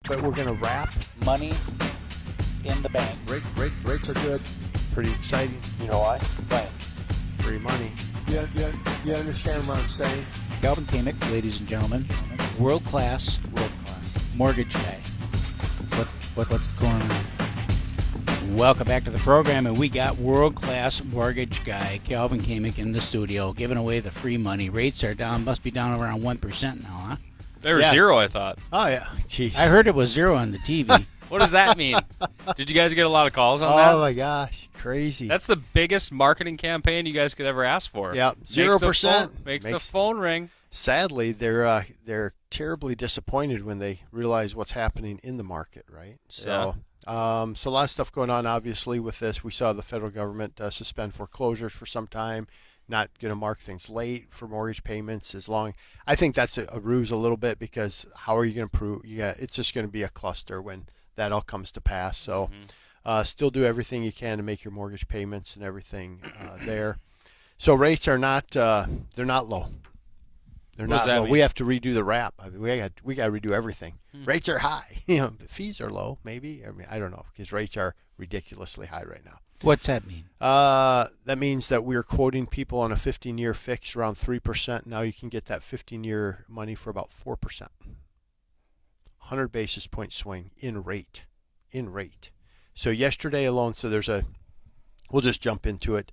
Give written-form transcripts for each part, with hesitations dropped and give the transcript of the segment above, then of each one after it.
but we're going to wrap. Money in the bank. Rates are good. Pretty exciting. You know Why? Why? free money. You understand what I'm saying? Kelvin Kaemingk, ladies and gentlemen, world-class mortgage guy. What's going on? Welcome back to the program, and we got world-class mortgage guy Kelvin Kaemingk in the studio, giving away the free money. Rates are down, must be down around 1% now, huh? They were zero, I thought. Oh, yeah. Jeez. I heard it was zero on the TV. What does that mean? Did you guys get a lot of calls on that? Oh, my gosh. Crazy. That's the biggest marketing campaign you guys could ever ask for. Yeah, 0%. Makes the phone ring. Sadly, they're terribly disappointed when they realize what's happening in the market, right? So, so a lot of stuff going on, obviously, with this. We saw the federal government suspend foreclosures for some time, not going to mark things late for mortgage payments as long. I think that's a ruse a little bit, because how are you going to prove? It's just going to be a cluster when that all comes to pass. So still do everything you can to make your mortgage payments and everything there. So rates are not they're not low. They're not low. We have to redo the wrap. I mean, we got to redo everything. Rates are high. The fees are low, maybe. I mean, I don't know, because rates are ridiculously high right now. What's that mean? That means that we're quoting people on a 15-year fix around 3%. Now you can get that 15-year money for about 4%. 100 basis point swing in rate. So yesterday alone, we'll just jump into it.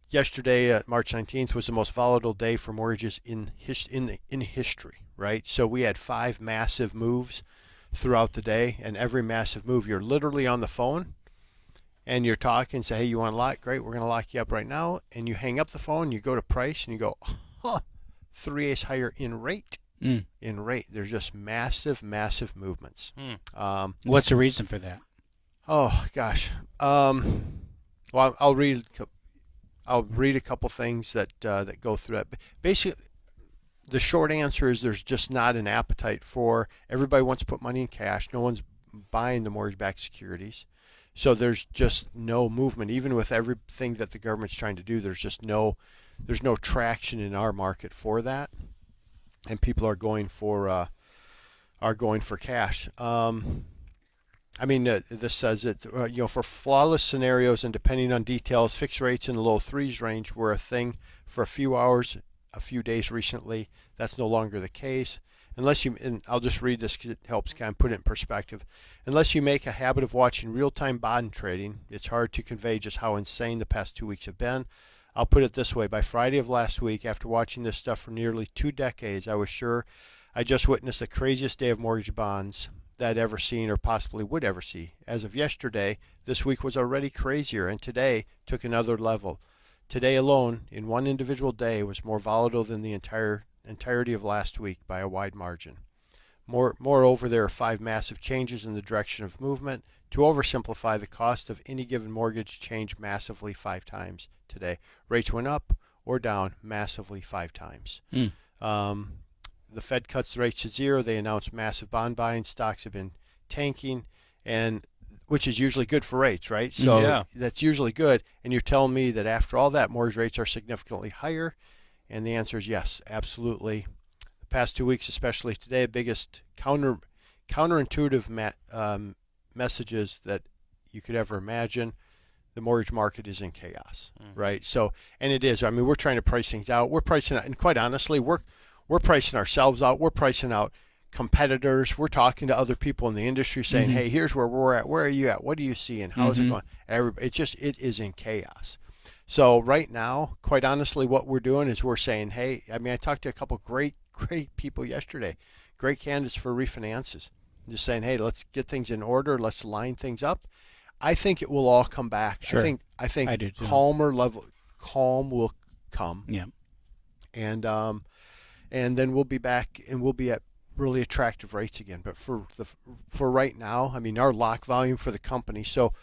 Yesterday, March 19th, was the most volatile day for mortgages in history, right? So we had 5 massive moves throughout the day, and every massive move, you're literally on the phone, and you're talking, say, hey, you want to lock? Great, we're going to lock you up right now. And you hang up the phone, you go to price, and you go, 3/8 higher in rate. In rate. There's just massive movements. What's the reason for that? Oh, gosh. Well, I'll read a couple things that go through that. Basically, the short answer is there's just not an appetite for. Everybody wants to put money in cash. No one's buying the mortgage-backed securities. So there's just no movement. Even with everything that the government's trying to do, there's no traction in our market for that, and people are going for cash. I mean, this says it. For flawless scenarios and depending on details, fixed rates in the low 3s range were a thing for a few hours, a few days recently. That's no longer the case. And I'll just read this because it helps kind of put it in perspective. Unless you make a habit of watching real-time bond trading, it's hard to convey just how insane the past 2 weeks have been. I'll put it this way. By Friday of last week, after watching this stuff for nearly 2 decades, I was sure I just witnessed the craziest day of mortgage bonds that I'd ever seen or possibly would ever see. As of yesterday, this week was already crazier, and today took another level. Today alone, in one individual day, was more volatile than the entirety of last week by a wide margin. Moreover, there are 5 massive changes in the direction of movement. To oversimplify, the cost of any given mortgage changed massively 5 times today. Rates went up or down massively 5 times. The Fed cuts the rates to 0. They announced massive bond buying. Stocks have been tanking, which is usually good for rates, right? So that's usually good. And you're telling me that after all that, mortgage rates are significantly higher? And the answer is yes, absolutely. The past 2 weeks, especially today, biggest counterintuitive messages that you could ever imagine. The mortgage market is in chaos, right? So, and it is. I mean, we're trying to price things out. We're pricing out, and quite honestly, we're pricing ourselves out. We're pricing out competitors. We're talking to other people in the industry saying, hey, here's where we're at. Where are you at? What do you see? And how is it going? It is in chaos. So right now, quite honestly, what we're doing is we're saying, hey, I mean, I talked to a couple great people yesterday, great candidates for refinances. Just saying, hey, let's get things in order. Let's line things up. I think it will all come back. Sure. I think I do too. Calm will come. Yeah. And then we'll be back and we'll be at really attractive rates again. But for right now, I mean, our lock volume for the company. So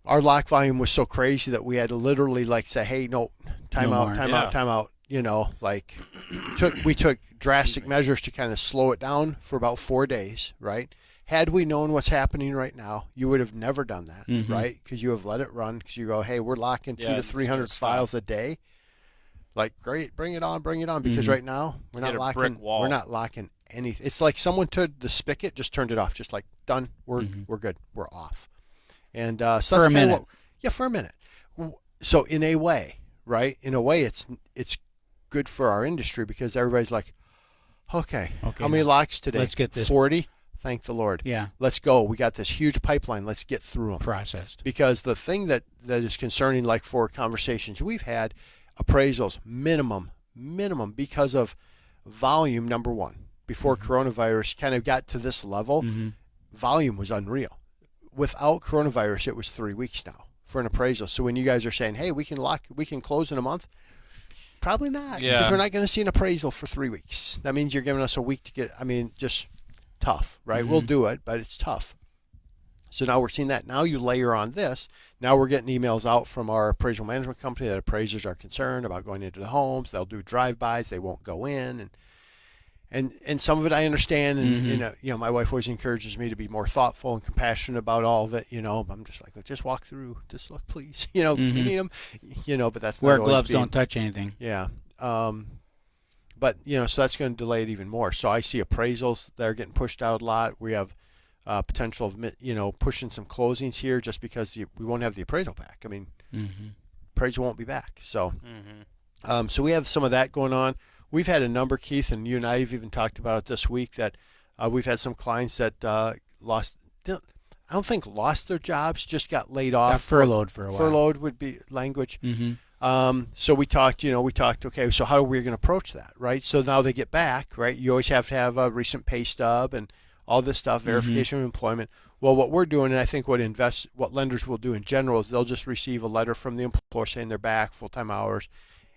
our lock volume was so crazy that we had to literally say, hey, no, time out. We took drastic measures to kind of slow it down for about 4 days, right? Had we known what's happening right now, you would have never done that, right? Because you have let it run because you go, hey, we're locking 200 to 300 files a day. Great, bring it on. Because right now we're not locking anything. It's like someone took the spigot, just turned it off, just like done. We're good. We're off. And so For that's a minute. for a minute. So in a way, right? In a way, it's good for our industry because everybody's like, okay, how many locks today? Let's get this 40. Thank the Lord. Yeah. Let's go. We got this huge pipeline. Let's get through them. Processed. Because the thing that is concerning, like for conversations we've had, appraisals minimum because of volume. Number one, before coronavirus kind of got to this level, volume was unreal. Without coronavirus, it was 3 weeks now for an appraisal. So when you guys are saying, hey, we can close in a month, probably not. Yeah. Because we're not going to see an appraisal for 3 weeks. That means you're giving us a week to get. Just tough, right? We'll do it, but it's tough. So now we're seeing that. Now you layer on this. Now we're getting emails out from our appraisal management company that appraisers are concerned about going into the homes. They'll do drive-bys. They won't go in, and some of it I understand. And my wife always encourages me to be more thoughtful and compassionate about all of it. I'm just like, just walk through. Just look, please. You need them. But that's Where not gloves being, don't touch anything. Yeah. But so that's going to delay it even more. So I see appraisals that are getting pushed out a lot. We have potential of pushing some closings here just because we won't have the appraisal back. Appraisal won't be back. So so we have some of that going on. We've had a number, Keith, and you and I have even talked about it this week, that we've had some clients that lost. I don't think lost their jobs, just got laid off. Got furloughed for a while. Furloughed would be language. So we talked, okay, so how are we going to approach that, right? So now they get back, right? You always have to have a recent pay stub and all this stuff, verification of employment. Well, what we're doing, and I think what lenders will do in general, is they'll just receive a letter from the employer saying they're back, full-time hours,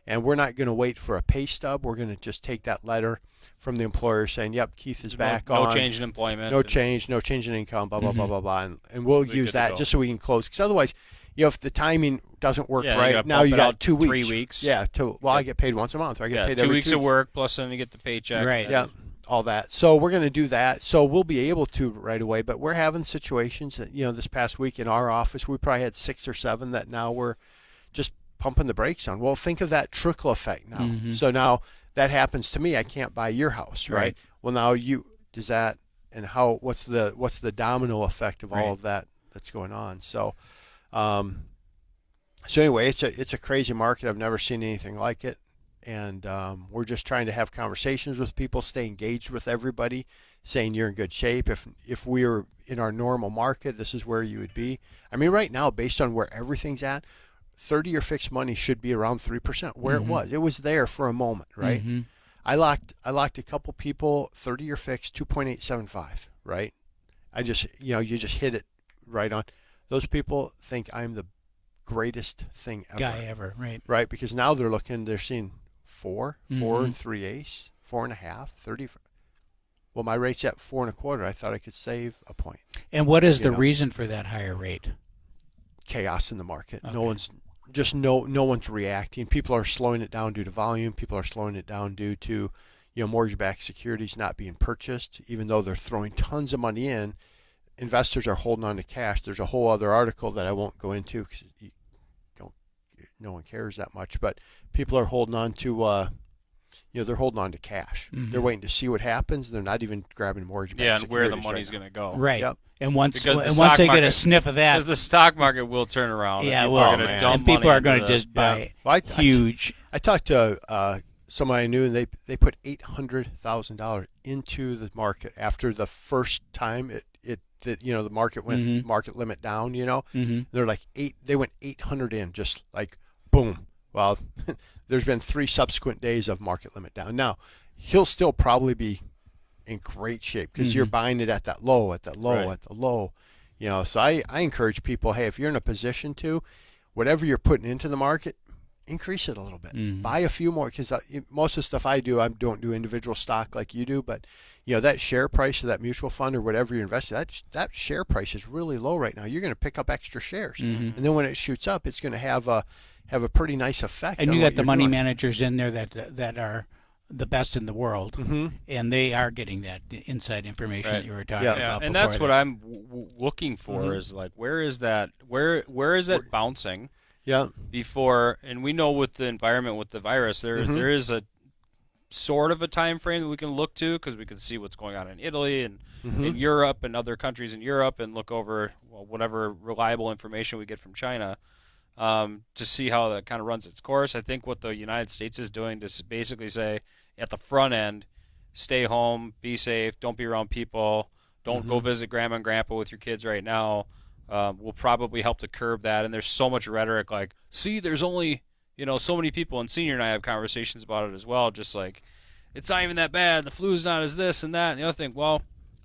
and we're not going to wait for a pay stub. We're going to just take that letter from the employer saying, yep, Keith is back on. No change in employment. No change in income, blah, blah, blah, blah, blah. And we'll use that just so we can close. Because otherwise, if the timing doesn't work right, now you got 2 weeks. 3 weeks. Yeah. I get paid once a month. Or I get paid 2 every weeks 2 of work, plus then you get the paycheck. Right. Yeah. All that. So we're going to do that. So we'll be able to right away. But we're having situations that, this past week in our office, we probably had 6 or 7 that now we're just pumping the brakes on. Well, think of that trickle effect now. So now that happens to me. I can't buy your house, right? Well, now does that, and what's the domino effect of all of that that's going on? So, anyway, it's a crazy market. I've never seen anything like it. And we're just trying to have conversations with people, stay engaged with everybody, saying you're in good shape. If we were in our normal market, this is where you would be. Right now, based on where everything's at, 30-year fixed money should be around 3%. Where it was there for a moment, right? I locked a couple people 30-year fixed 2.875, right? I just you just hit it right on. Those people think I'm the greatest thing ever. Guy ever, right? Right, because now they're seeing 4 and 3/8, 4.5, 30. Well, my rate's at 4 1/4. I thought I could save a point. And what is the reason for that higher rate? Chaos in the market. Okay. No one's reacting. People are slowing it down due to volume. People are slowing it down due to mortgage-backed securities not being purchased, even though they're throwing tons of money in. Investors are holding on to cash. There's a whole other article that I won't go into because no one cares that much, but people are holding on to they're holding on to cash. They're waiting to see what happens. They're not even grabbing mortgage-backed and where the securities money's right going to go. Right. Yep. And once Because the once stock they get a market- sneff of that, Because the stock market will turn around. yeah, people well, are gonna dump and people money are into going to the- just buy Well, huge. I talked to somebody I knew, and they put $800,000 into the market after the first time the market went market limit down. They're like they went 800 in, just like boom. Well, there's been 3 subsequent days of market limit down. Now he'll still probably be in great shape because you're buying it at that low, at the low. So I encourage people, hey, if you're in a position to, whatever you're putting into the market, increase it a little bit. Buy a few more, because most of the stuff I don't do individual stock like you do, but that share price of that mutual fund or whatever you're investing, that share price is really low right now. You're going to pick up extra shares, and then when it shoots up, it's going to have a pretty nice effect. And on you what got the you're money doing. managers in there that are the best in the world, and they are getting that inside information that you were talking about. And before that's what that. I'm looking for is like, where is that bouncing? Yeah. Before, and we know with the environment with the virus, there is a sort of a time frame that we can look to because we can see what's going on in Italy and Mm-hmm. in Europe and other countries in Europe and look over whatever reliable information we get from China to see how that kind of runs its course. I think what the United States is doing to basically say at the front end, stay home, be safe, don't be around people, don't go visit grandma and grandpa with your kids right now, will probably help to curb that. And there's so much rhetoric like, see, there's only so many people, and Senior and I have conversations about it as well, just like, it's not even that bad, the flu's not as this and that, and the other thing. Well,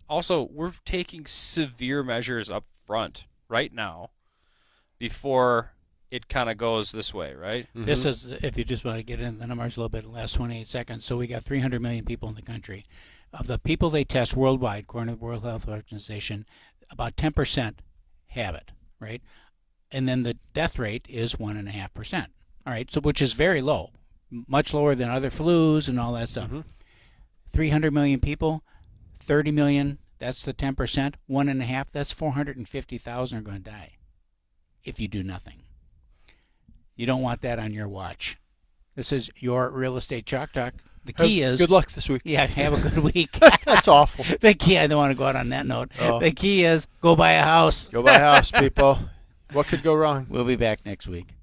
also, we're taking severe measures up front right now before it kind of goes this way, right? Mm-hmm. This is, if you just want to get into the numbers a little bit in the last 28 seconds. So we got 300 million people in the country. Of the people they test worldwide, according to the World Health Organization, about 10% have it, right? And then the death rate is 1.5%. All right, so which is very low, much lower than other flus and all that stuff. Mm-hmm. 300 million people, 30 million, that's the 10%. 1.5, that's 450,000 are going to die if you do nothing. You don't want that on your watch. This is your Real Estate Chalk Talk. The key is... Good luck this week. Yeah, have a good week. That's awful. The key, I don't want to go out on that note. Oh. The key is go buy a house. Go buy a house, people. What could go wrong? We'll be back next week.